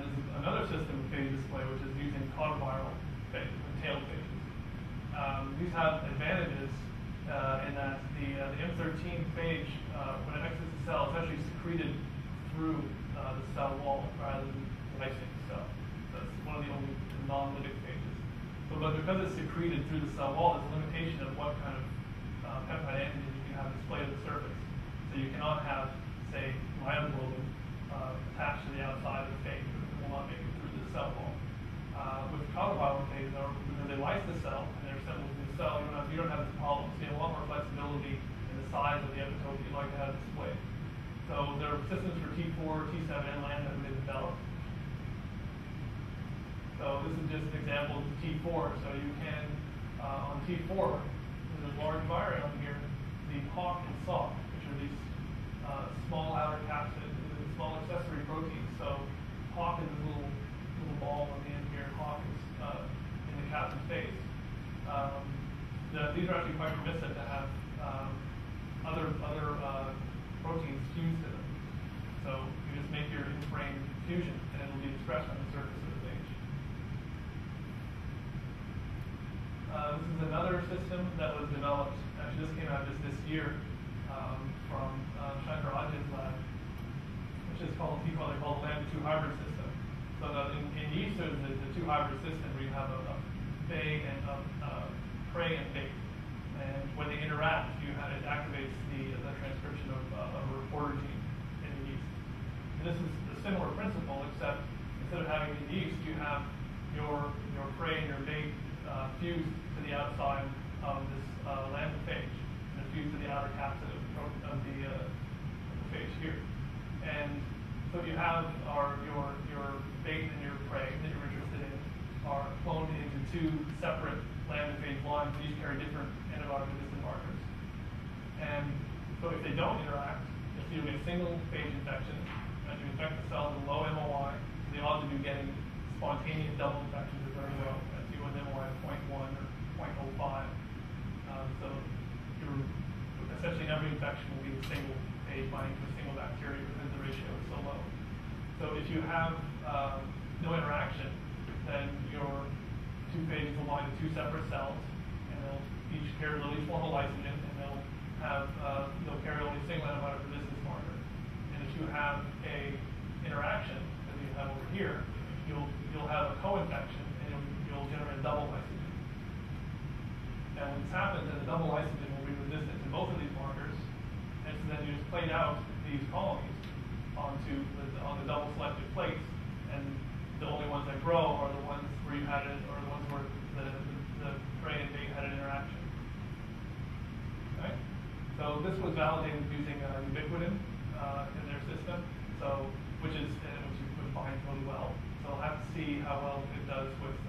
And there's another system of phage display which is using conviral phage, tailed phages. These have advantages in that the M13 phage, when it exits the cell, it's actually secreted through the cell wall rather than lysing the cell. That's one of the only non-lytic phages. But because it's secreted through the cell wall, there's a limitation of what kind of peptide antigen you can have displayed at the surface. So you cannot have, say, myoglobin attached to the outside of the phage, because it will not make it through the cell wall. With conviral phages, because they lyse the cell and they're assembled in the cell, you don't have this problem. So you have a lot more flexibility in the size of the epitope that you'd like to have displayed. So there are systems for T4, T7, and LAN that have been developed. So this is just an example of T4. So you can, on T4, there's a large virus on here, the HAWK and SOC, which are these small outer capsid, small accessory proteins. So HAWK is a little ball on the end here. HAWK is in the capsid phase. These are actually quite permissive to have other proteins fused to them. So you just make your in-frame fusion, and it will be expressed on the surface of the phage. This is another system that was developed. Actually, this came out just this year from Shankar Ajay's lab, which is called the lambda 2 hybrid system. So in yeast, there's the 2 hybrid system where you have a phage and a prey and bait. And when they interact, it activates the transcription of a reporter gene in the yeast. And this is a similar principle, except instead of having the yeast, you have your prey and your bait fused to the outside of this lambda phage, and fused to the outer capsid of the phage here. And so you have your bait and your prey that you're interested in are cloned into 2 separate lambda phage lines that each carry different antibiotic resistant markers. And so if they don't interact, if you get a single phage infection, and you infect the cells with low MOI, the odds of you getting spontaneous double infections are very low. That's you with MOI of 0.1 or 0.05. So essentially every infection will be a single phage binding to a single bacteria because the ratio is so low. So if you have no interaction, then your 2 phages will bind to 2 separate cells, and they'll each carry each form a lysogen, and they'll carry only a single antibiotic resistance marker. And if you have a interaction, as you have over here, you'll have a co-infection, and you'll generate a double lysogen. And when this happens, then the double lysogen will be resistant to both of these markers, and so then you just plate out these colonies on the double selected plates, and the only ones that grow are the ones where you had it, or the ones where the prey and bait had an interaction. Okay? So this was validated using ubiquitin in their system, which would bind really well. So we'll have to see how well it does with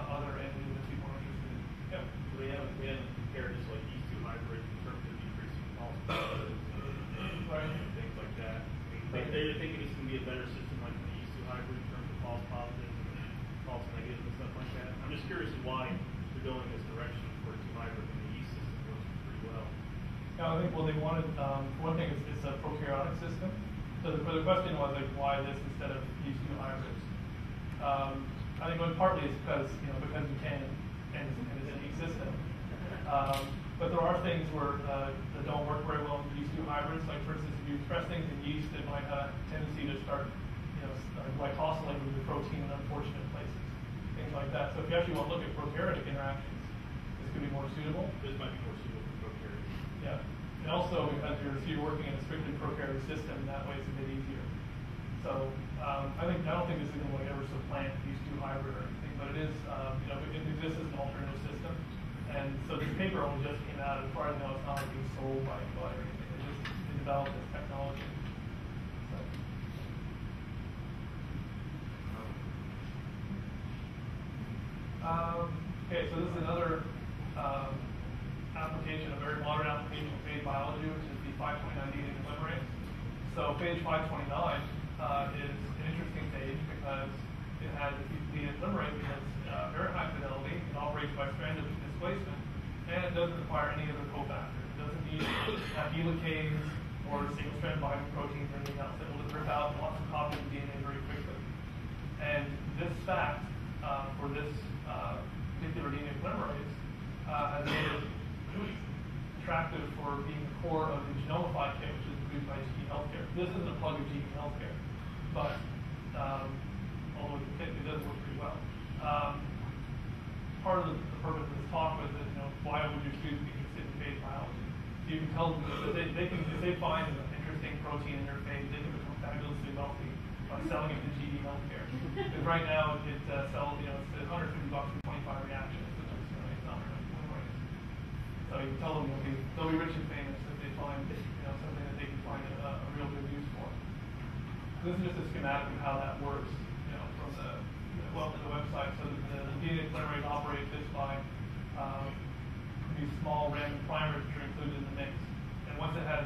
other antigens that people are interested in. Yeah. So we haven't compared this like these 2 hybrids in terms of decreasing false positives and things like that. They're thinking it's going to be a better system like the yeast 2 hybrid in terms of false positives and false negatives and stuff like that. I'm just curious why they're going this direction for a 2 hybrid when the yeast system works pretty well. Yeah, I think they wanted, for one thing, it's a prokaryotic system. So the question was like, why this instead of yeast 2 hybrids? I think partly it's because you can, and it's a neat system. But there are things that don't work very well in yeast 2 hybrids. Like for instance, if you express things in yeast, it might have a tendency to start, glycosylating the protein in unfortunate places, things like that. So if you actually want to look at prokaryotic interactions, this could be more suitable. This might be more suitable for prokaryotic. Yeah, and also because you're working in a strictly prokaryotic system, that way it's a bit easier. So I don't think this is going to ever supplant these 2 hybrid or anything, but it is, it exists as an alternative system. And so this paper only just came out. As far as I know, it's not like being sold by or anything. It just developed this technology. Okay, so this is another application, a very modern application of phage biology, which is the 529 DNA polymerase. So phage 529 is an interesting phage because it has DNA polymerase that has very high fidelity. It operates by strand displacement, and it doesn't require any other cofactor. It doesn't need helicase or single-strand binding proteins or anything else that will just rip out lots of copies of DNA very quickly. And this fact for this particular DNA polymerase has made it attractive for being the core of the genomified kit, which is produced by GE Healthcare. This isn't a plug of GE Healthcare, but although the kit, it does work pretty well. Part of the purpose of this talk was that, why would your students be interested in phage biology? So you can tell them that if they find an interesting protein in their phage, they can become fabulously wealthy by selling it to GE Healthcare. Because right now it sells, it's $150 for 25 reactions, which is it's not enough. So you can tell them they'll be rich and famous if they find something that they can find a real good use for. This is just a schematic of how that works, from the website. So the DNA polymerase operates this by these small random primers which are included in the mix. And once it has,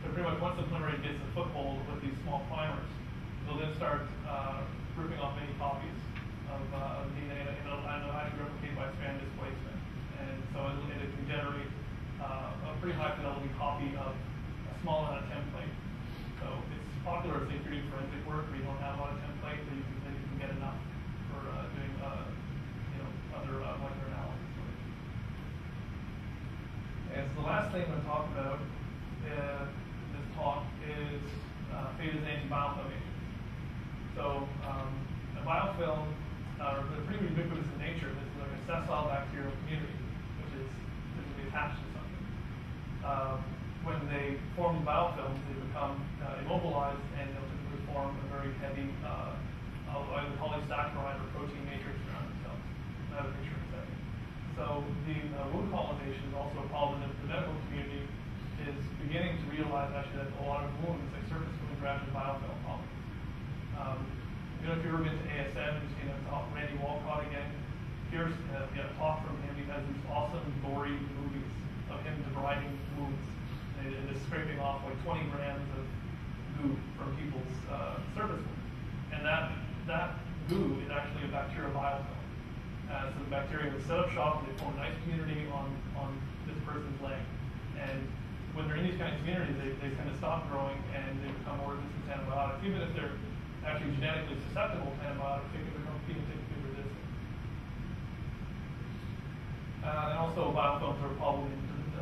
so pretty much once the polymerase gets a foothold with these small primers, it'll then start ripping off many copies of DNA, and it'll actually replicate by strand displacement. And so it can generate a pretty high fidelity copy of a small amount of template. So it's popular if you're doing forensic work where you don't have a lot of template, but you can get enough for doing other molecular analysis. And so the last thing I'm going to talk about in this talk is phages and anti-biofilm agents. So a biofilm are pretty ubiquitous in nature. This is like a sessile bacterial community, which is typically attached to something. When they form the biofilms, they become immobilized, and they'll typically form a very heavy either polysaccharide or protein matrix around themselves. I have a picture in a second. So the wound colonization is also a problem that the medical community is beginning to realize actually that a lot of wounds, like surface wound graft and biofilm problems. If you've ever been to ASM, you've seen Randy Walcott again. Here's a talk from him. He has these awesome gory movies of him debriding wounds and just scraping off like 20 grams of goo from people's surface wounds. And that goo is actually a bacterial biofilm. So the bacteria would set up shop and they form a nice community on this person's leg. And when they're in these kinds of communities, they kind of stop growing and they become more resistant to antibiotics. Even if they're actually genetically susceptible to antibiotics, they can become phenotypically resistant. And also biofilms are a problem in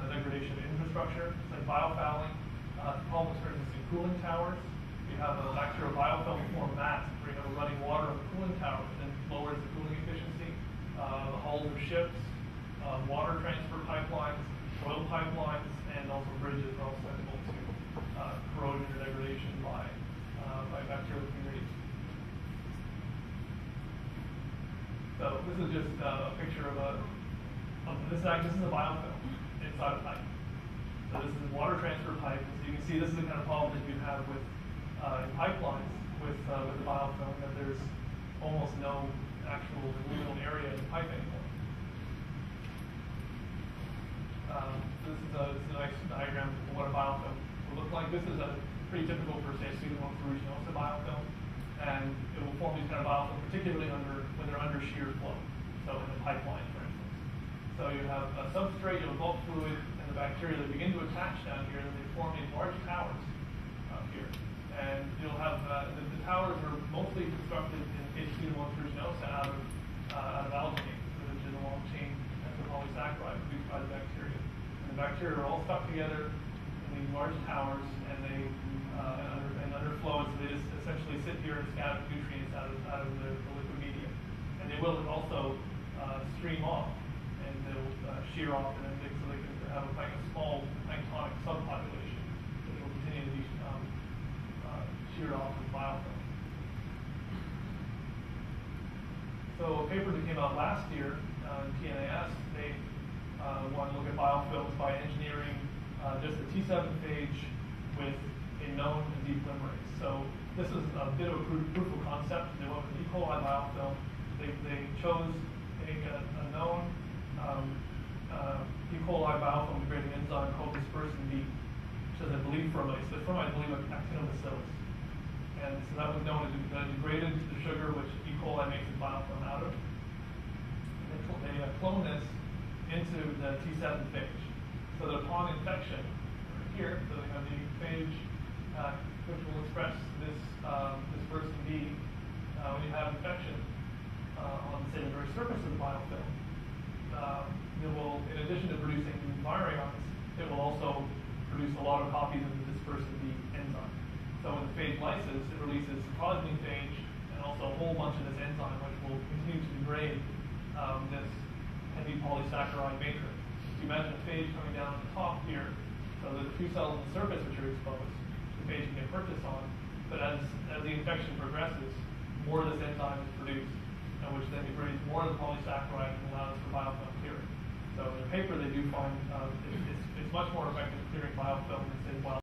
degradation of infrastructure. It's like biofouling. It's a problem, for instance, in cooling towers. You have a bacterial biofilm form mats where you have running water on the cooling tower, and then lowers the cooling efficiency. The hulls of ships, water transfer pipelines, oil pipelines, and also bridges are all susceptible to corrosion or degradation by bacterial communities. So this is just a picture of this is a biofilm inside a pipe. So this is a water transfer pipe. So you can see this is the kind of problem that you have with in pipelines with the biofilm, that there's almost no actual luminal area in the pipe anymore. This is a nice diagram of what a biofilm will look like. This is pretty typical for, say, Pseudomonas aeruginosa biofilm, and it will form these kind of biofilms, particularly when they're under shear flow, so in a pipeline, for instance. So you have a substrate, you have bulk fluid, and the bacteria that begin to attach down here, and they form these large towers up here. And you'll have the towers are mostly constructed in the case of Pseudomonas aeruginosa out of alginate, which is a long chain polysaccharide produced by the bacteria. And the bacteria are all stuck together in these large towers, and they under flow, so they just essentially sit here and scatter nutrients out of the liquid medium. And they will also stream off, and they'll shear off, and then so they can have a small planktonic subpopulation that will continue to be sheared off with biofilm. So a paper that came out last year in PNAS, they wanted to look at biofilms by engineering just the T7 phage with a known depolymerase. So this is a bit of a proof of concept. They went with E. coli biofilm. They chose a known E. coli biofilm degrading enzyme called dispersin B, which is, I believe, from actinobacillus. And so that was known as degraded the sugar which E. coli makes its biofilm out of. And they clone this into the T7 phage. So that upon infection, here, so they have the phage which will express this dispersing B when you have infection on, say, the very surface of the biofilm. It will, in addition to producing virions, it will also produce a lot of copies of the dispersing B enzyme. So with the phage lysis, it releases progeny phage and also a whole bunch of this enzyme, which will continue to degrade this heavy polysaccharide matrix. So you imagine a phage coming down at the top here, so there's a few cells on the surface which are exposed, the phage can get purchased on, but as the infection progresses, more of this enzyme is produced, which then degrades more of the polysaccharide and allows for biofilm clearing. So in the paper they do find it's much more effective at clearing biofilm than say wild